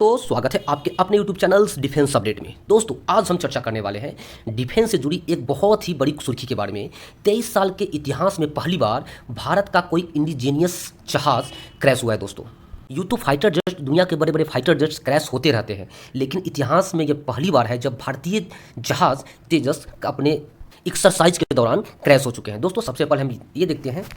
तो स्वागत है आपके अपने YouTube चैनल्स डिफेंस अपडेट में। दोस्तों आज हम चर्चा करने वाले हैं डिफेंस से जुड़ी एक बहुत ही बड़ी सुर्खी के बारे में। 23 साल के इतिहास में पहली बार भारत का कोई इंडिजीनियस जहाज क्रैश हुआ है। दोस्तों यूं तो फाइटर जेट, दुनिया के बड़े बड़े फाइटर जेट्स क्रैश होते रहते हैं, लेकिन इतिहास में यह पहली बार है जब भारतीय जहाज तेजस अपने एक्सरसाइज के दौरान क्रैश हो चुके हैं। दोस्तों सबसे पहले हम ये देखते हैं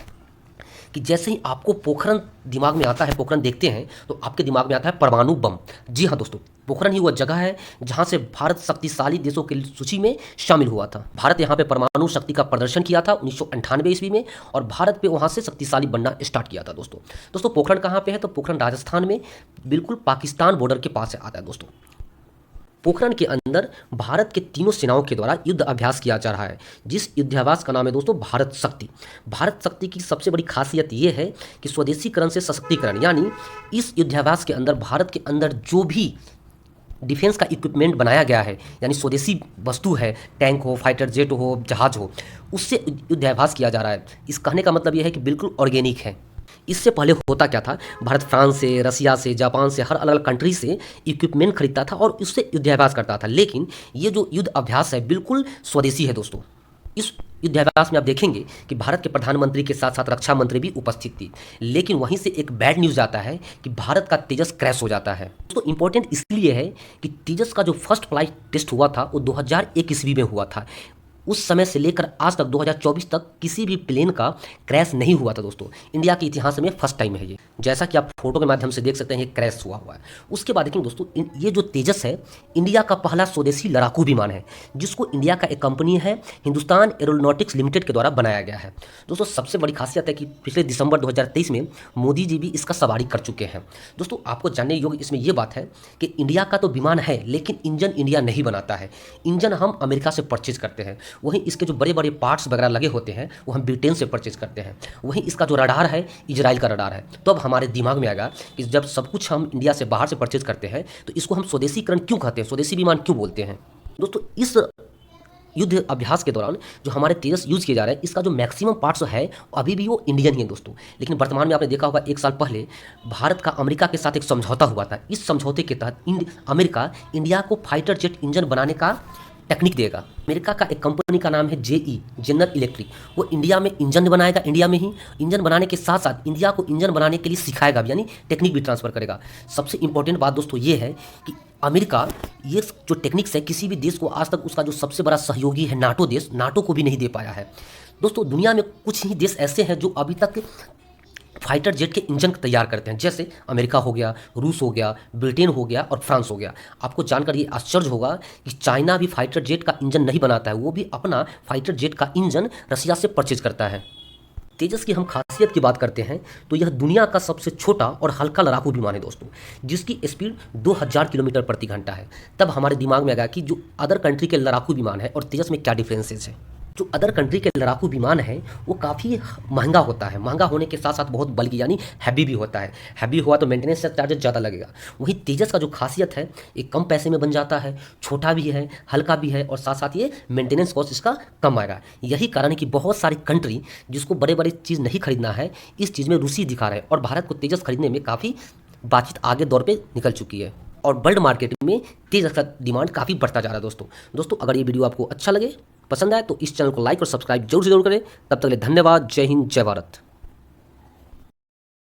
कि जैसे ही आपको पोखरण दिमाग में आता है, पोखरण देखते हैं तो आपके दिमाग में आता है परमाणु बम। जी हाँ दोस्तों, पोखरण ही वह जगह है जहां से भारत शक्तिशाली देशों की सूची में शामिल हुआ था। भारत यहां पे परमाणु शक्ति का प्रदर्शन किया था 1998 ईस्वी में, और भारत पे वहां से शक्तिशाली बनना स्टार्ट किया था। दोस्तों पोखरण कहां पे है? तो पोखरण राजस्थान में बिल्कुल पाकिस्तान बॉर्डर के पास आता है। दोस्तों पोखरण के अंदर भारत के तीनों सेनाओं के द्वारा युद्ध अभ्यास किया जा रहा है, जिस युद्धाभ्यास का नाम है दोस्तों भारत शक्ति। भारत शक्ति की सबसे बड़ी खासियत ये है कि स्वदेशीकरण से सशक्तिकरण, यानी इस युद्धाभ्यास के अंदर भारत के अंदर जो भी डिफेंस का इक्विपमेंट बनाया गया है, यानी स्वदेशी वस्तु है, टैंक हो, फाइटर जेट हो, जहाज हो, उससे युद्धाभ्यास किया जा रहा है। इस कहने का मतलब यह है कि बिल्कुल ऑर्गेनिक है। इससे पहले होता क्या था, भारत फ्रांस से, रसिया से, जापान से, हर अलग अलग कंट्री से इक्विपमेंट खरीदता था और उससे युद्धाभ्यास करता था। लेकिन ये जो युद्ध अभ्यास है बिल्कुल स्वदेशी है। दोस्तों इस युद्धाभ्यास में आप देखेंगे कि भारत के प्रधानमंत्री के साथ साथ रक्षा मंत्री भी उपस्थित थी, लेकिन वहीं से एक बैड न्यूज़ आता है कि भारत का तेजस क्रैश हो जाता है। दोस्तों इंपॉर्टेंट इसलिए है कि तेजस का जो फर्स्ट फ्लाइट टेस्ट हुआ था वो 2001 ईस्वी में हुआ था। उस समय से लेकर आज तक 2024 तक किसी भी प्लेन का क्रैश नहीं हुआ था। दोस्तों इंडिया के इतिहास में फर्स्ट टाइम है ये, जैसा कि आप फोटो के माध्यम से देख सकते हैं, ये क्रैश हुआ है। उसके बाद देखेंगे दोस्तों, ये जो तेजस है इंडिया का पहला स्वदेशी लड़ाकू विमान है, जिसको इंडिया का एक कंपनी है हिंदुस्तान एरोनॉटिक्स लिमिटेड के द्वारा बनाया गया है। दोस्तों सबसे बड़ी खासियत है कि पिछले दिसंबर 2023 में मोदी जी भी इसका सवारी कर चुके हैं। दोस्तों आपको जानने योग्य इसमें यह बात है कि इंडिया का तो विमान है, लेकिन इंजन इंडिया नहीं बनाता है। इंजन हम अमेरिका से परचेज करते हैं, वहीं इसके जो बड़े बड़े पार्ट्स वगैरह लगे होते हैं वो हम ब्रिटेन से परचेज करते हैं। वहीं इसका जो रडार है इजराइल का रडार है। तो अब हमारे दिमाग में आएगा कि जब सब कुछ हम इंडिया से बाहर से परचेज करते हैं तो इसको हम स्वदेशीकरण क्यों कहते हैं, स्वदेशी विमान क्यों बोलते हैं। दोस्तों इस युद्ध अभ्यास के दौरान जो हमारे तेजस यूज किए जा रहे हैं, इसका जो मैक्सिमम पार्ट्स है अभी भी वो इंडियन ही है। दोस्तों लेकिन वर्तमान में आपने देखा होगा 1 साल पहले भारत का अमेरिका के साथ एक समझौता हुआ था। इस समझौते के तहत अमेरिका इंडिया को फाइटर जेट इंजन बनाने का टेक्निक देगा। अमेरिका का एक कंपनी का नाम है जेई, जनरल इलेक्ट्रिक, वो इंडिया में इंजन बनाएगा। इंडिया में ही इंजन बनाने के साथ साथ इंडिया को इंजन बनाने के लिए सिखाएगा, यानी टेक्निक भी ट्रांसफर करेगा। सबसे इंपॉर्टेंट बात दोस्तों ये है कि अमेरिका ये जो टेक्निक्स है किसी भी देश को आज तक, उसका जो सबसे बड़ा सहयोगी है नाटो देश, नाटो को भी नहीं दे पाया है। दोस्तों दुनिया में कुछ ही देश ऐसे हैं जो अभी तक फाइटर जेट के इंजन तैयार करते हैं, जैसे अमेरिका हो गया, रूस हो गया, ब्रिटेन हो गया और फ्रांस हो गया। आपको जानकर ये आश्चर्य होगा कि चाइना भी फाइटर जेट का इंजन नहीं बनाता है, वो भी अपना फाइटर जेट का इंजन रसिया से परचेज करता है। तेजस की हम खासियत की बात करते हैं तो यह दुनिया का सबसे छोटा और हल्का लड़ाकू विमान है दोस्तों, जिसकी स्पीड 2000 किलोमीटर प्रति घंटा है। तब हमारे दिमाग में आएगा कि जो अदर कंट्री के लड़ाकू विमान है और तेजस में क्या डिफरेंसेस है। जो अदर कंट्री के लड़ाकू विमान है वो काफ़ी महंगा होता है, महंगा होने के साथ साथ बहुत बल्कि यानी हैवी भी होता है। हैवी हुआ तो मेंटेनेंस चार्जेस ज़्यादा लगेगा। वहीं तेजस का जो खासियत है ये कम पैसे में बन जाता है, छोटा भी है, हल्का भी है और साथ साथ ये मेंटेनेंस कॉस्ट इसका कम आएगा। यही कारण है कि बहुत सारी कंट्री जिसको बड़े बड़े चीज़ नहीं खरीदना है, इस चीज़ में रुचि दिखा रहे हैं और भारत को तेजस खरीदने में काफ़ी बातचीत आगे दौर पर निकल चुकी है और वर्ल्ड मार्केट में तेजस का डिमांड काफ़ी बढ़ता जा रहा है। दोस्तों अगर ये वीडियो आपको अच्छा लगे, पसंद आए तो इस चैनल को लाइक और सब्सक्राइब जरूर करें। तब तक के लिए धन्यवाद। जय हिंद, जय भारत।